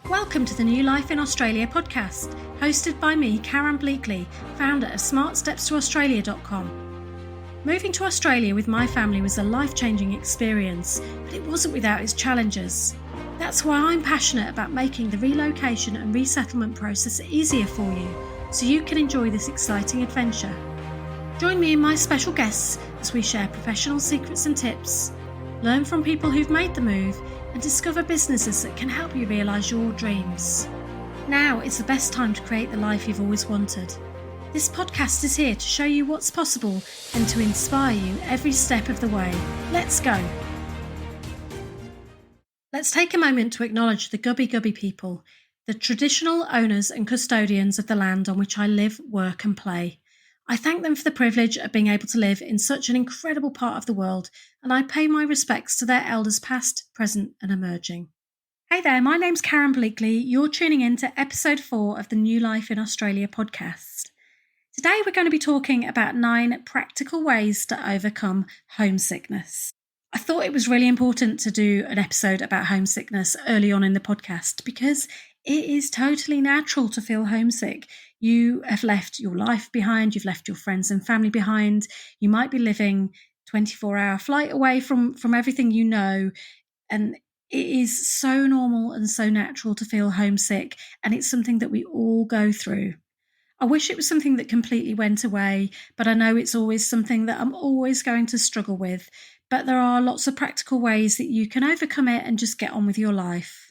Welcome to the New Life in Australia podcast, hosted by me, Karen Bleakley, founder of smartstepstoaustralia.com. Moving to Australia with my family was a life-changing experience, but it wasn't without its challenges. That's why I'm passionate about making the relocation and resettlement process easier for you, so you can enjoy this exciting adventure. Join me and my special guests as we share professional secrets and tips, learn from people who've made the move, and discover businesses that can help you realise your dreams. Now is the best time to create the life you've always wanted. This podcast is here to show you what's possible and to inspire you every step of the way. Let's go. Let's take a moment to acknowledge the Gubbi Gubbi people, the traditional owners and custodians of the land on which I live, work and play. I thank them for the privilege of being able to live in such an incredible part of the world, and I pay my respects to their elders past, present and emerging. Hey there, my name's Karen Bleakley. You're tuning in to episode 4 of the New Life in Australia podcast. Today we're going to be talking about 9 practical ways to overcome homesickness. I thought it was really important to do an episode about homesickness early on in the podcast because it is totally natural to feel homesick. You have left your life behind, you've left your friends and family behind, you might be living 24-hour flight away from everything you know, and it is so normal and so natural to feel homesick, and it's something that we all go through. I wish it was something that completely went away, but I know it's always something that I'm always going to struggle with, but there are lots of practical ways that you can overcome it and just get on with your life.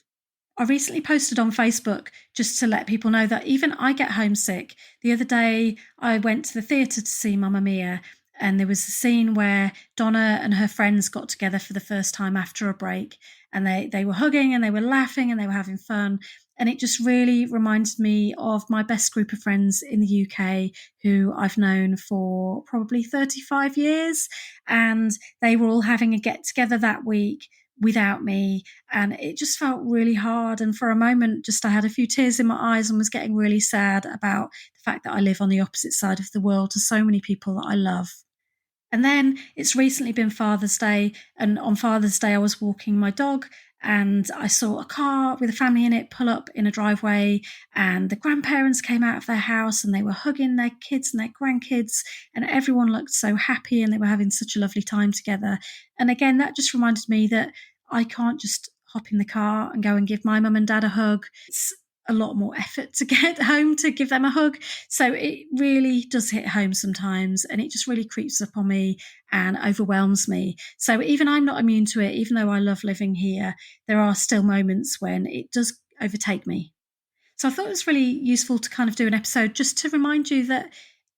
I recently posted on Facebook just to let people know that even I get homesick. The other day I went to the theatre to see Mamma Mia, and there was a scene where Donna and her friends got together for the first time after a break, and they were hugging and they were laughing and they were having fun, and it just really reminded me of my best group of friends in the UK who I've known for probably 35 years, and they were all having a get together that week without me, and it just felt really hard, and for a moment I had a few tears in my eyes and was getting really sad about the fact that I live on the opposite side of the world to so many people that I love. And then it's recently been Father's Day, and on Father's Day I was walking my dog and I saw a car with a family in it pull up in a driveway, and the grandparents came out of their house and they were hugging their kids and their grandkids, and everyone looked so happy and they were having such a lovely time together. And again, that just reminded me that I can't just hop in the car and go and give my mum and dad a hug. It's a lot more effort to get home to give them a hug. So it really does hit home sometimes, and it just really creeps up on me and overwhelms me. So even I'm not immune to it, even though I love living here, there are still moments when it does overtake me. So I thought it was really useful to kind of do an episode just to remind you that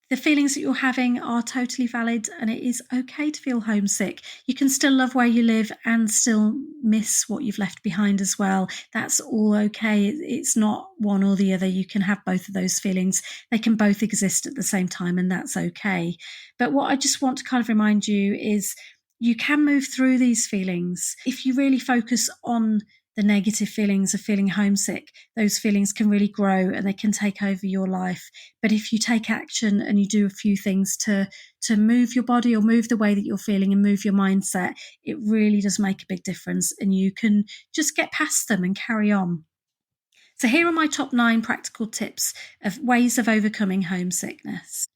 the feelings that you're having are totally valid, and it is okay to feel homesick. You can still love where you live and still miss what you've left behind as well. That's all okay. It's not one or the other. You can have both of those feelings. They can both exist at the same time, and that's okay. But what I just want to kind of remind you is you can move through these feelings. If you really focus on the negative feelings of feeling homesick, those feelings can really grow and they can take over your life. But if you take action and you do a few things to move your body or move the way that you're feeling and move your mindset, it really does make a big difference, and you can just get past them and carry on. So here are my top 9 practical tips of ways of overcoming homesickness.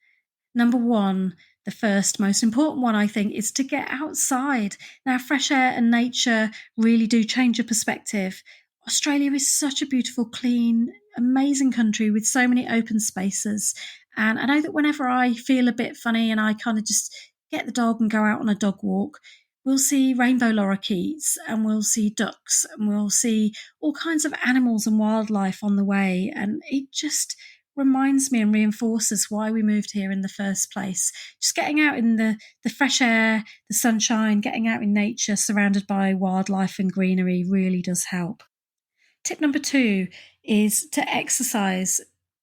Number 1, the first most important one, I think, is to get outside. Now, fresh air and nature really do change your perspective. Australia is such a beautiful, clean, amazing country with so many open spaces. And I know that whenever I feel a bit funny and I kind of just get the dog and go out on a dog walk, we'll see rainbow lorikeets and we'll see ducks and we'll see all kinds of animals and wildlife on the way. And it just reminds me and reinforces why we moved here in the first place. Just getting out in the fresh air, the sunshine, getting out in nature surrounded by wildlife and greenery really does help. Tip number 2 is to exercise.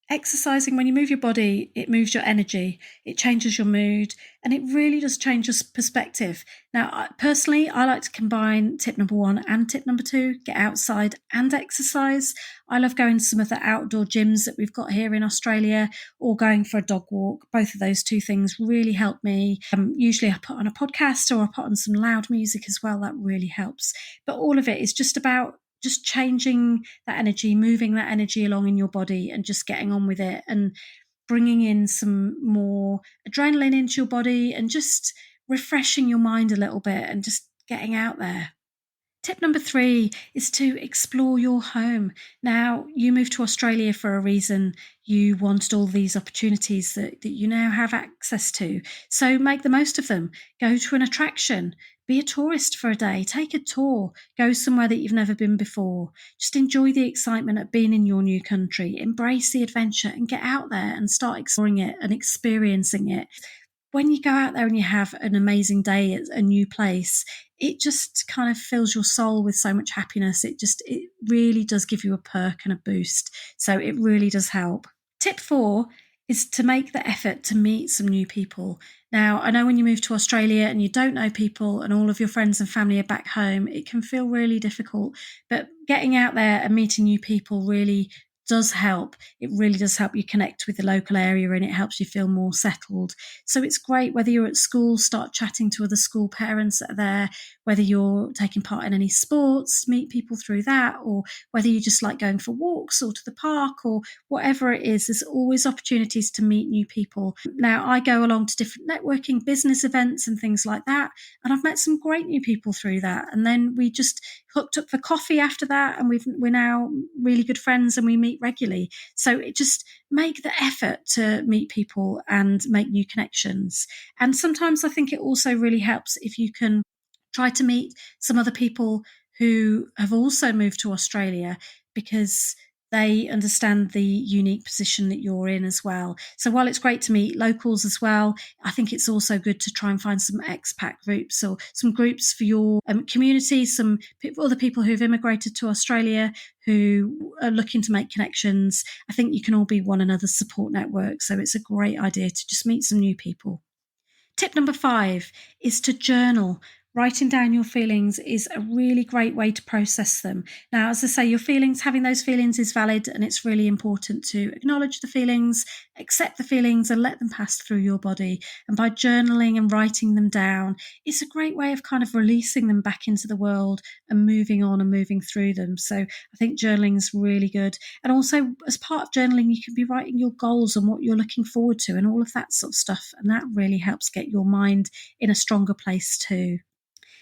Exercising, when you move your body, it moves your energy, it changes your mood, and it really does change your perspective. Now, personally, I like to combine tip number 1 and tip number 2, get outside and exercise. I love going to some of the outdoor gyms that we've got here in Australia, or going for a dog walk. Both of those 2 things really help me. Usually I put on a podcast or I put on some loud music as well. That really helps. But all of it is just about just changing that energy, moving that energy along in your body and just getting on with it and bringing in some more adrenaline into your body and just refreshing your mind a little bit and just getting out there. Tip number 3 is to explore your home. Now, you moved to Australia for a reason. You wanted all these opportunities that you now have access to. So make the most of them. Go to an attraction. Be a tourist for a day. Take a tour. Go somewhere that you've never been before. Just enjoy the excitement of being in your new country. Embrace the adventure and get out there and start exploring it and experiencing it. When you go out there and you have an amazing day at a new place, it just kind of fills your soul with so much happiness. It really does give you a perk and a boost. So it really does help. Tip 4 is to make the effort to meet some new people. Now, I know when you move to Australia and you don't know people and all of your friends and family are back home, it can feel really difficult. But getting out there and meeting new people really does help. It really does help you connect with the local area and it helps you feel more settled. So it's great whether you're at school, start chatting to other school parents that are there, whether you're taking part in any sports, meet people through that, or whether you just like going for walks or to the park or whatever it is, there's always opportunities to meet new people. Now, I go along to different networking business events and things like that, and I've met some great new people through that. And then we just hooked up for coffee after that, and we're now really good friends and we meet regularly. So it just make the effort to meet people and make new connections. And sometimes I think it also really helps if you can try to meet some other people who have also moved to Australia, because they understand the unique position that you're in as well. So while it's great to meet locals as well, I think it's also good to try and find some expat groups or some groups for your community, some other people who've immigrated to Australia who are looking to make connections. I think you can all be one another's support network. So it's a great idea to just meet some new people. Tip number 5 is to journal. Writing down your feelings is a really great way to process them. Now, as I say, having those feelings is valid, and it's really important to acknowledge the feelings, accept the feelings, and let them pass through your body. And by journaling and writing them down, it's a great way of kind of releasing them back into the world and moving on and moving through them. So I think journaling is really good. And also, as part of journaling, you can be writing your goals and what you're looking forward to and all of that sort of stuff. And that really helps get your mind in a stronger place too.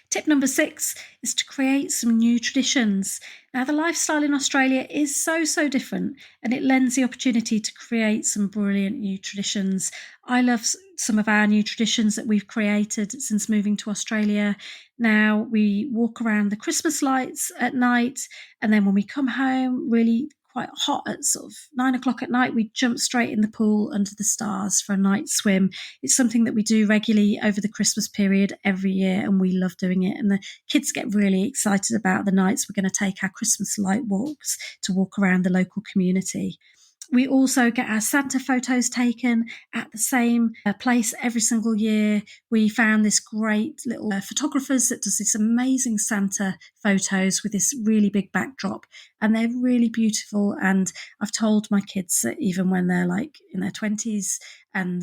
Tip number 6 is to create some new traditions. Now, the lifestyle in Australia is so different, and it lends the opportunity to create some brilliant new traditions. I love some of our new traditions that we've created since moving to Australia. Now, we walk around the Christmas lights at night, and then when we come home, really quite hot at sort of 9 o'clock at night, we jump straight in the pool under the stars for a night swim. It's something that we do regularly over the Christmas period every year, and we love doing it. And the kids get really excited about the nights we're going to take our Christmas light walks to walk around the local community. We also get our Santa photos taken at the same place every single year. We found this great little photographers that does this amazing Santa photos with this really big backdrop, and they're really beautiful. And I've told my kids that even when they're like in their 20s and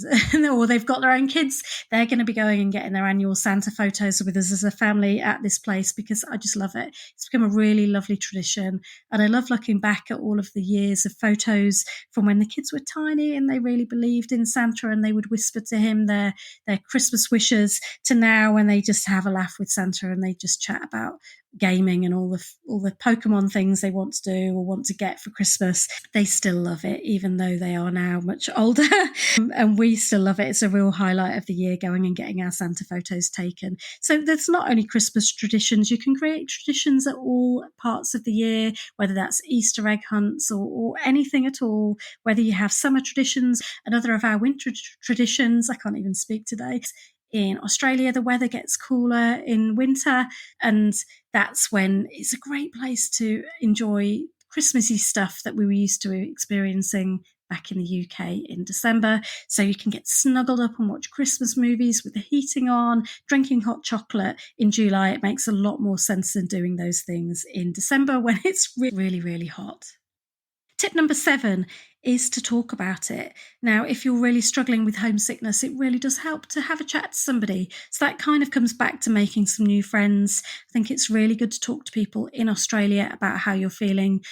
or they've got their own kids, they're going to be going and getting their annual Santa photos with us as a family at this place, because I just love it. It's become a really lovely tradition, and I love looking back at all of the years of photos from when the kids were tiny and they really believed in Santa and they would whisper to him their Christmas wishes, to now when they just have a laugh with Santa and they just chat about gaming and all the Pokemon things they want to do or want to get for Christmas. They still love it, even though they are now much older. And we still love it. It's a real highlight of the year, going and getting our Santa photos taken. So there's not only Christmas traditions, you can create traditions at all parts of the year, whether that's Easter egg hunts or anything at all, whether you have summer traditions. Another of our winter traditions, I can't even speak today. In Australia, the weather gets cooler in winter, and that's when it's a great place to enjoy Christmassy stuff that we were used to experiencing back in the UK in December. So you can get snuggled up and watch Christmas movies with the heating on, drinking hot chocolate in July. It makes a lot more sense than doing those things in December when it's really hot. Tip number 7 is to talk about it. Now, if you're really struggling with homesickness, it really does help to have a chat to somebody. So that kind of comes back to making some new friends. I think it's really good to talk to people in Australia about how you're feeling.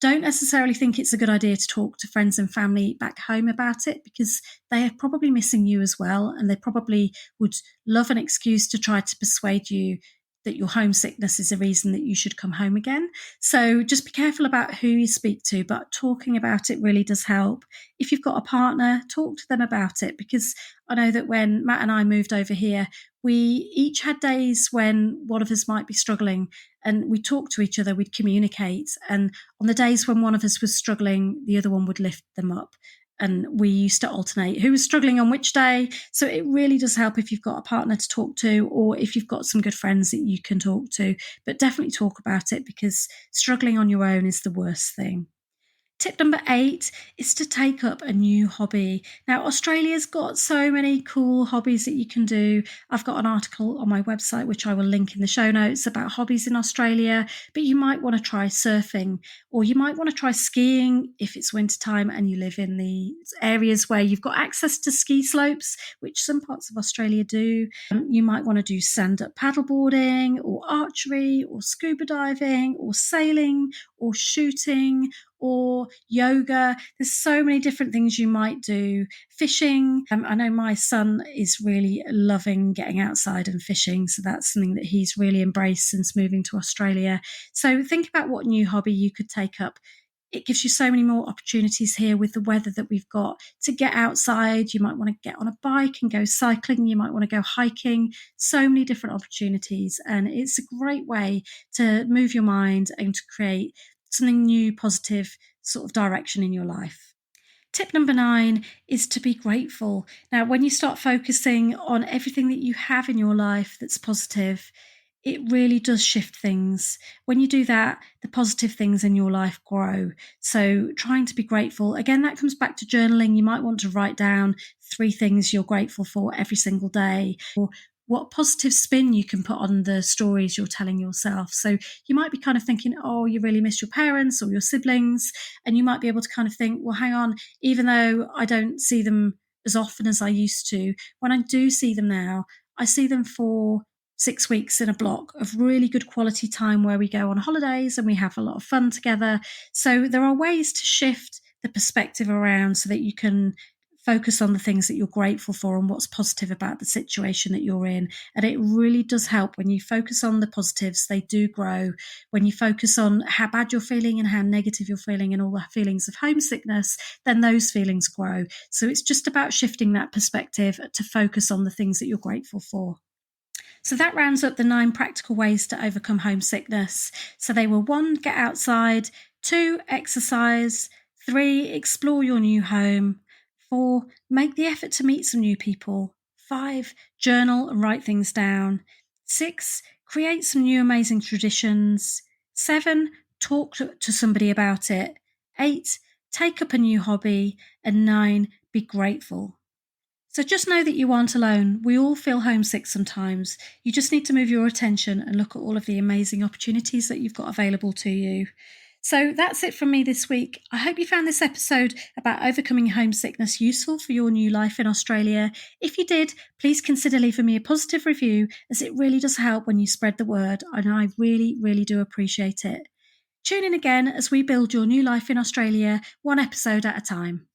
Don't necessarily think it's a good idea to talk to friends and family back home about it, because they are probably missing you as well, and they probably would love an excuse to try to persuade you that your homesickness is a reason that you should come home again. So just be careful about who you speak to, but talking about it really does help. If you've got a partner, talk to them about it, because I know that when Matt and I moved over here, we each had days when one of us might be struggling, and we talked to each other, we'd communicate. And on the days when one of us was struggling, the other one would lift them up. And we used to alternate who was struggling on which day. So it really does help if you've got a partner to talk to, or if you've got some good friends that you can talk to. But definitely talk about it, because struggling on your own is the worst thing. Tip number 8 is to take up a new hobby. Now, Australia's got so many cool hobbies that you can do. I've got an article on my website, which I will link in the show notes, about hobbies in Australia, but you might want to try surfing, or you might want to try skiing if it's wintertime and you live in the areas where you've got access to ski slopes, which some parts of Australia do. You might want to do stand-up paddleboarding, or archery, or scuba diving, or sailing, or shooting, or yoga. There's so many different things you might do. Fishing. I know my son is really loving getting outside and fishing, so that's something that he's really embraced since moving to Australia. So think about what new hobby you could take up. It gives you so many more opportunities here with the weather that we've got to get outside. You might want to get on a bike and go cycling. You might want to go hiking. So many different opportunities. And it's a great way to move your mind and to create something new, positive sort of direction in your life. Tip number 9 is to be grateful. Now, when you start focusing on everything that you have in your life that's positive, it really does shift things. When you do that, the positive things in your life grow. So trying to be grateful, again, that comes back to journaling. You might want to write down 3 things you're grateful for every single day, or what positive spin you can put on the stories you're telling yourself. So you might be kind of thinking, oh, you really miss your parents or your siblings. And you might be able to kind of think, well, hang on, even though I don't see them as often as I used to, when I do see them now, I see them for 6 weeks in a block of really good quality time where we go on holidays and we have a lot of fun together. So there are ways to shift the perspective around so that you can focus on the things that you're grateful for and what's positive about the situation that you're in. And it really does help when you focus on the positives. They do grow. When you focus on how bad you're feeling and how negative you're feeling and all the feelings of homesickness, then those feelings grow. So it's just about shifting that perspective to focus on the things that you're grateful for. So that rounds up the 9 practical ways to overcome homesickness. So they were: 1, get outside; 2, exercise; 3, explore your new home; 4, make the effort to meet some new people; 5, journal and write things down; 6, create some new amazing traditions; 7, talk to somebody about it; 8, take up a new hobby; and 9, be grateful. So just know that you aren't alone. We all feel homesick sometimes. You just need to move your attention and look at all of the amazing opportunities that you've got available to you. So that's it from me this week. I hope you found this episode about overcoming homesickness useful for your new life in Australia. If you did, please consider leaving me a positive review, as it really does help when you spread the word, and I really, really do appreciate it. Tune in again as we build your new life in Australia, one episode at a time.